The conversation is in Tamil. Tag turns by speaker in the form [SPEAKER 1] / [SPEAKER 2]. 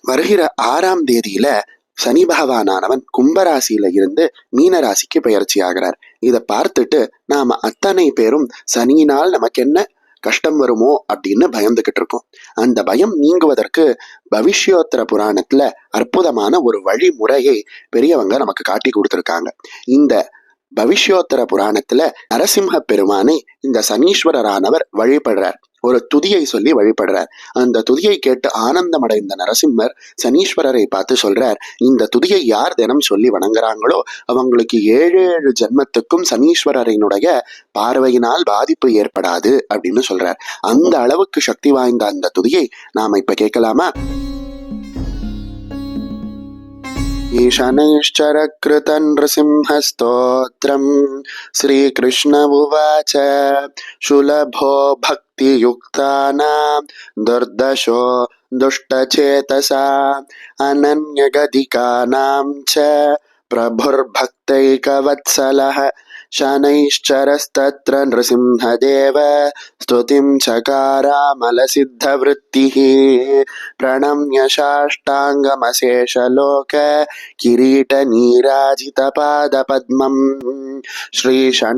[SPEAKER 1] வருகிற 6ஆம் தேதியில சனி பகவானானவன் கும்பராசியில இருந்து மீன ராசிக்கு பெயர்ச்சி ஆகிறார். இதை பார்த்துட்டு நாம அத்தனை பேரும் சனியினால் நமக்கு என்ன கஷ்டம் வருமோ அப்படின்னு பயந்துகிட்டு இருக்கோம். அந்த பயம் நீங்குவதற்கு பவிஷ்யோத்தர புராணத்துல அற்புதமான ஒரு வழிமுறையை பெரியவங்க நமக்கு காட்டி கொடுத்திருக்காங்க. இந்த பவிஷ்யோத்தர புராணத்துல நரசிம்ம பெருமானை இந்த சனீஸ்வரரானவர் வழிபடுறார். ஒரு துதியை சொல்லி வழிபடுறார். அந்த துதியை கேட்டு ஆனந்தமடைந்த நரசிம்மர் சனீஸ்வரரை பார்த்து சொல்றார், இந்த துதியை யார் தினம் சொல்லி வணங்குறாங்களோ அவங்களுக்கு 7 ஜென்மத்துக்கும் சனீஸ்வரரினுடைய பார்வையினால் பாதிப்பு ஏற்படாது அப்படின்னு சொல்றார். அந்த அளவுக்கு சக்தி வாய்ந்த அந்த துதியை நாம இப்ப கேட்கலாமா? ईशनैश्चरकृत नृसिंहस्तोत्रम् श्रीकृष्ण उवाच शुलभो भक्तियुक्तानां दुर्दशो दुष्टचेतसा अनन्यगतिकानां च प्रभुर्भक्तैकवत्सलः शनैश्चरस्तत्र नृसिंहदेव स्तुतिं चकारामलसिद्धवृत्तिः प्रणम्य साष्टाङ्गमशेषलोक किरीटनीराजितपादपद्मम् श्रीशनि